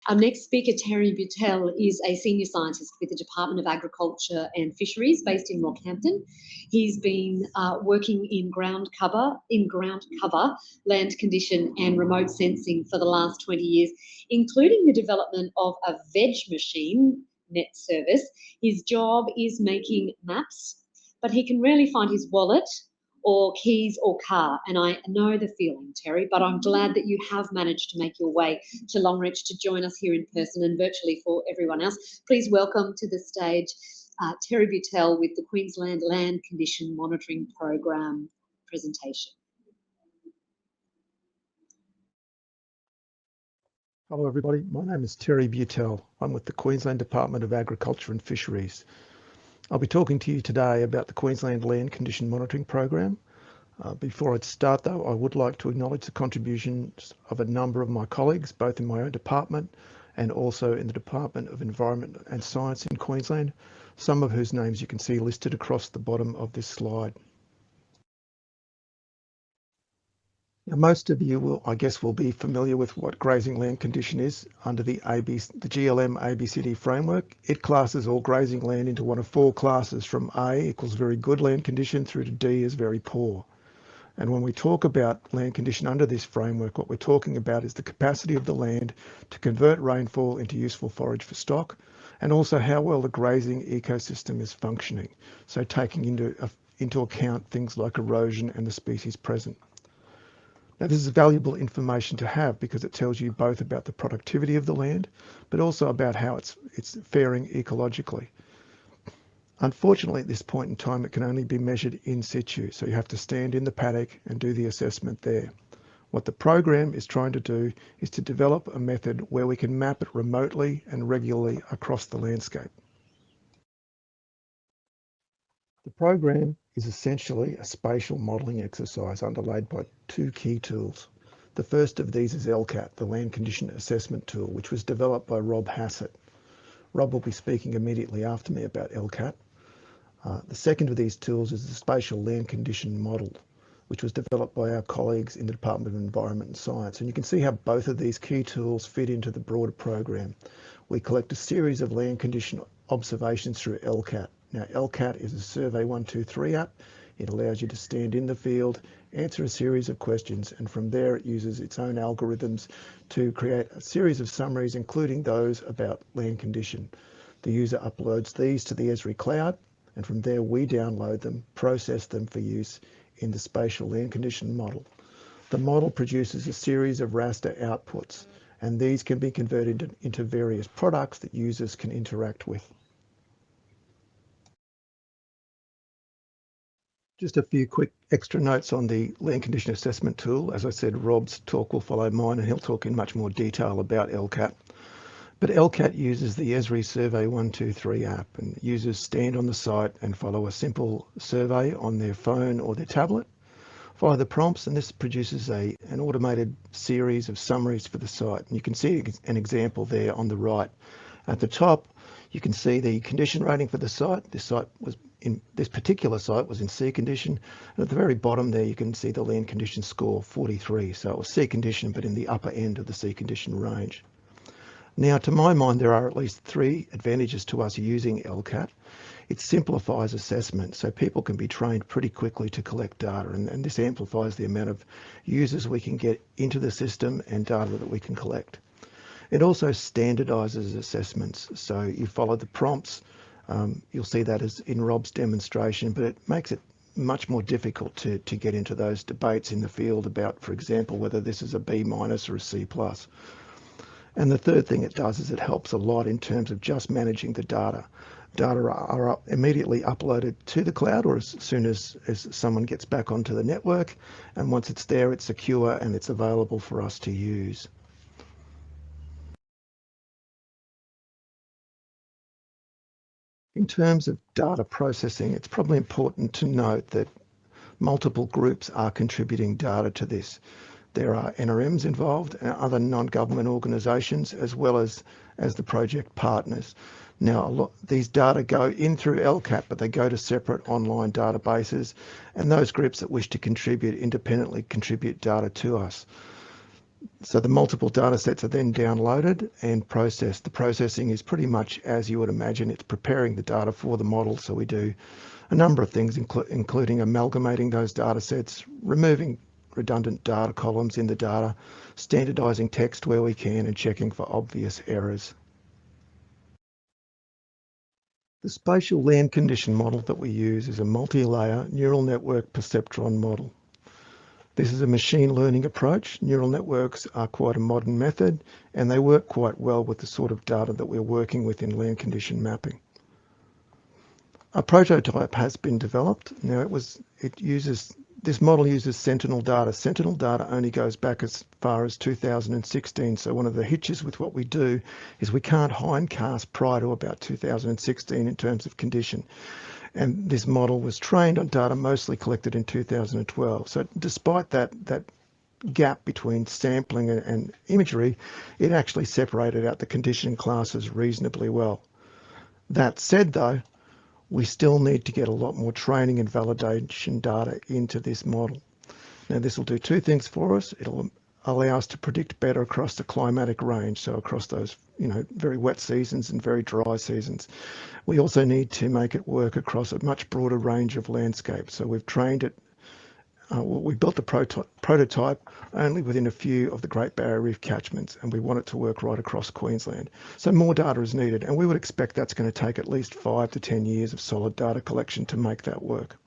Our next speaker, Terry Beutel, is a senior scientist with the Department of Agriculture and Fisheries based in Rockhampton. He's been working in ground cover, land condition and remote sensing for the last 20 years, including the development of a veg machine net service. His job is making maps, but he can rarely find his wallet or keys or car. And I know the feeling, Terry, but I'm glad that you have managed to make your way to Longreach to join us here in person and virtually for everyone else. Please welcome to the stage Terry Beutel with the Queensland Land Condition Monitoring Program presentation. Hello everybody, my name is Terry Beutel. I'm with the Queensland Department of Agriculture and Fisheries. I'll be talking to you today about the Queensland Land Condition Monitoring Program. Before I start though, I would like to acknowledge the contributions of a number of my colleagues, both in my own department and also in the Department of Environment and Science in Queensland, some of whose names you can see listed across the bottom of this slide. Now, most of you will be familiar with what grazing land condition is under the GLM ABCD framework. It classes all grazing land into one of four classes, from A equals very good land condition through to D is very poor. And when we talk about land condition under this framework, what we're talking about is the capacity of the land to convert rainfall into useful forage for stock, and also how well the grazing ecosystem is functioning. So taking into account things like erosion and the species present. Now, this is valuable information to have because it tells you both about the productivity of the land, but also about how it's faring ecologically. Unfortunately, at this point in time, it can only be measured in situ, so you have to stand in the paddock and do the assessment there. What the program is trying to do is to develop a method where we can map it remotely and regularly across the landscape. The program is essentially a spatial modelling exercise underlaid by two key tools. The first of these is LCAT, the Land Condition Assessment Tool, which was developed by Rob Hassett. Rob will be speaking immediately after me about LCAT. The second of these tools is the Spatial Land Condition Model, which was developed by our colleagues in the Department of Environment and Science. And you can see how both of these key tools fit into the broader program. We collect a series of land condition observations through LCAT. Now, LCAT is a Survey 123 app. It allows you to stand in the field, answer a series of questions, and from there it uses its own algorithms to create a series of summaries, including those about land condition. The user uploads these to the Esri cloud, and from there we download them, process them for use in the spatial land condition model. The model produces a series of raster outputs, and these can be converted into various products that users can interact with. Just a few quick extra notes on the land condition assessment tool. As I said, Rob's talk will follow mine and he'll talk in much more detail about LCAT. But LCAT uses the Esri Survey 123 app, and users stand on the site and follow a simple survey on their phone or their tablet, follow the prompts, and this produces an automated series of summaries for the site. And you can see an example there on the right. At the top, you can see the condition rating for the site. This particular site was in C condition. And at the very bottom there, you can see the land condition score, 43. So it was C condition, but in the upper end of the C condition range. Now, to my mind, there are at least three advantages to us using LCAT. It simplifies assessment, so people can be trained pretty quickly to collect data, and this amplifies the amount of users we can get into the system and data that we can collect. It also standardizes assessments, so you follow the prompts. You'll see that as in Rob's demonstration, but it makes it much more difficult to get into those debates in the field about, for example, whether this is a B- or a C+. And the third thing it does is it helps a lot in terms of just managing the data. Data are immediately uploaded to the cloud, or as soon as someone gets back onto the network, and once it's there, it's secure and it's available for us to use. In terms of data processing, it's probably important to note that multiple groups are contributing data to this. There are NRMs involved and other non-government organisations, as well as the project partners. Now, these data go in through LCAT, but they go to separate online databases, and those groups that wish to contribute independently contribute data to us. So the multiple data sets are then downloaded and processed. The processing is pretty much as you would imagine. It's preparing the data for the model. So we do a number of things, including amalgamating those data sets, removing redundant data columns in the data, standardizing text where we can, and checking for obvious errors. The spatial land condition model that we use is a multi-layer neural network perceptron model. This is a machine learning approach. Neural networks are quite a modern method, and they work quite well with the sort of data that we're working with in land condition mapping. A prototype has been developed. Now this model uses Sentinel data. Sentinel data only goes back as far as 2016. So one of the hitches with what we do is we can't hindcast prior to about 2016 in terms of condition. And this model was trained on data mostly collected in 2012. So despite that gap between sampling and imagery, it actually separated out the condition classes reasonably well. That said, though, we still need to get a lot more training and validation data into this model. Now, this will do two things for us. It'll allow us to predict better across the climatic range, so across those very wet seasons and very dry seasons. We also need to make it work across a much broader range of landscapes. So we've trained it. We built the prototype only within a few of the Great Barrier Reef catchments, and we want it to work right across Queensland. So more data is needed, and we would expect that's going to take at least 5 to 10 years of solid data collection to make that work.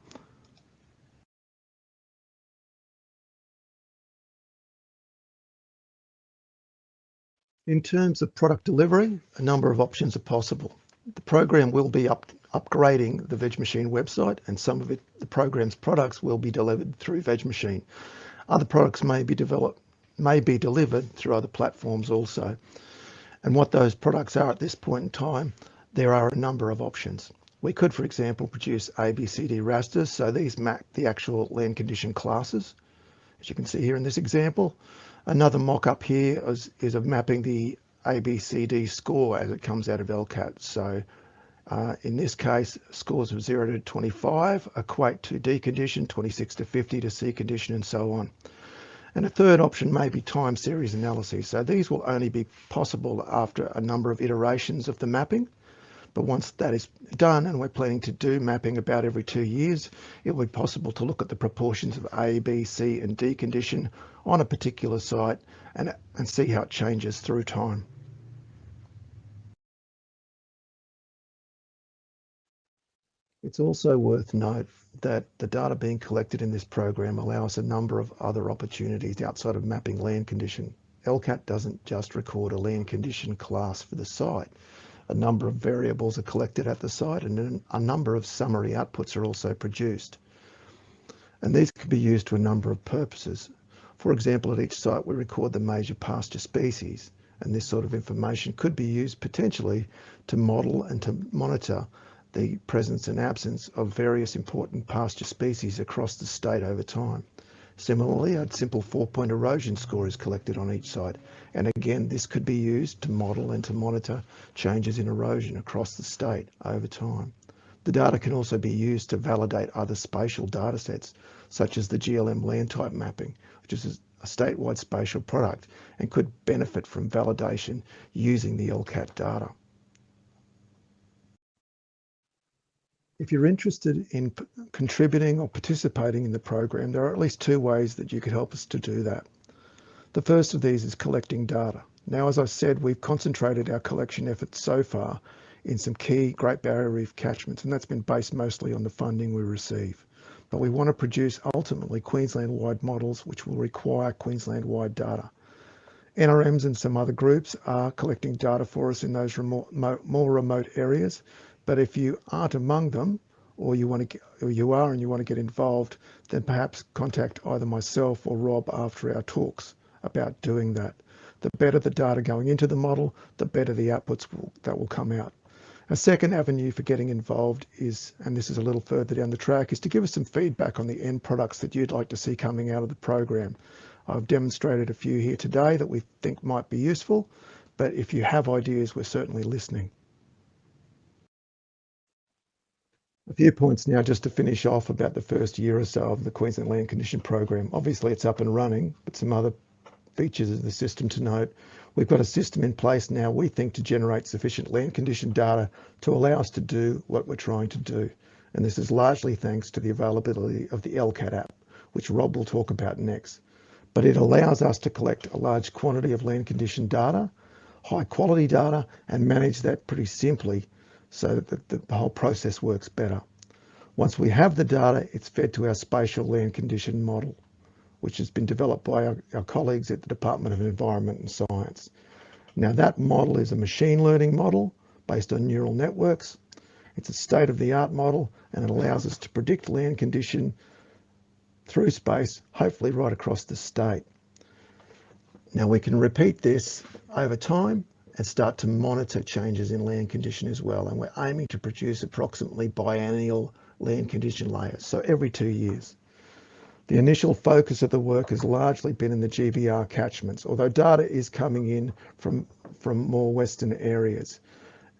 In terms of product delivery, a number of options are possible. The program will be upgrading the VegMachine website, and some of the program's products will be delivered through VegMachine. Other products may be delivered through other platforms also. And what those products are at this point in time, there are a number of options. We could, for example, produce ABCD rasters, so these map the actual land condition classes, as you can see here in this example. Another mock-up here is of mapping the ABCD score as it comes out of LCAT. So in this case, scores of 0 to 25 equate to D condition, 26 to 50 to C condition, and so on. And a third option may be time series analyses. So these will only be possible after a number of iterations of the mapping. But once that is done, and we're planning to do mapping about every 2 years, it will be possible to look at the proportions of A, B, C, and D condition on a particular site and see how it changes through time. It's also worth note that the data being collected in this program allows a number of other opportunities outside of mapping land condition. LCAT doesn't just record a land condition class for the site. A number of variables are collected at the site, and a number of summary outputs are also produced. And these can be used to a number of purposes. For example, at each site we record the major pasture species, and this sort of information could be used potentially to model and to monitor the presence and absence of various important pasture species across the state over time. Similarly, a simple 4-point erosion score is collected on each site, and again this could be used to model and to monitor changes in erosion across the state over time. The data can also be used to validate other spatial data sets, such as the GLM land type mapping, which is a statewide spatial product and could benefit from validation using the LCAT data. If you're interested in contributing or participating in the program, there are at least 2 ways that you could help us to do that. The first of these is collecting data. Now, as I said, we've concentrated our collection efforts so far in some key Great Barrier Reef catchments, and that's been based mostly on the funding we receive. But we want to produce ultimately Queensland-wide models which will require Queensland-wide data. NRMs and some other groups are collecting data for us in those more remote areas. But if you aren't among them, or you are and you want to get involved, then perhaps contact either myself or Rob after our talks about doing that. The better the data going into the model, the better the outputs that will come out. A second avenue for getting involved is, and this is a little further down the track, is to give us some feedback on the end products that you'd like to see coming out of the program. I've demonstrated a few here today that we think might be useful, but if you have ideas, we're certainly listening. A few points now just to finish off about the first year or so of the Queensland Land Condition Program. Obviously it's up and running, but some other features of the system to note. We've got a system in place now, we think, to generate sufficient land condition data to allow us to do what we're trying to do. And this is largely thanks to the availability of the LCAT app, which Rob will talk about next. But it allows us to collect a large quantity of land condition data, high quality data, and manage that pretty simply so that the whole process works better. Once we have the data, it's fed to our spatial land condition model, which has been developed by our colleagues at the Department of Environment and Science. Now that model is a machine learning model based on neural networks. It's a state-of-the-art model, and it allows us to predict land condition through space, hopefully right across the state. Now we can repeat this over time and start to monitor changes in land condition as well. And we're aiming to produce approximately biennial land condition layers, so every 2 years. The initial focus of the work has largely been in the GBR catchments, although data is coming in from more western areas.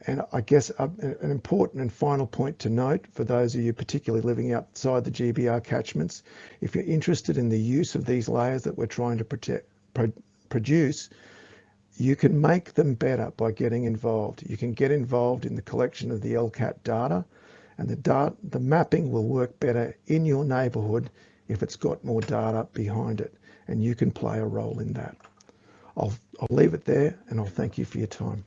And I guess an important and final point to note for those of you particularly living outside the GBR catchments, if you're interested in the use of these layers that we're trying to produce, you can make them better by getting involved. You can get involved in the collection of the LCAT data, and the mapping will work better in your neighbourhood if it's got more data behind it, and you can play a role in that. I'll leave it there, and I'll thank you for your time.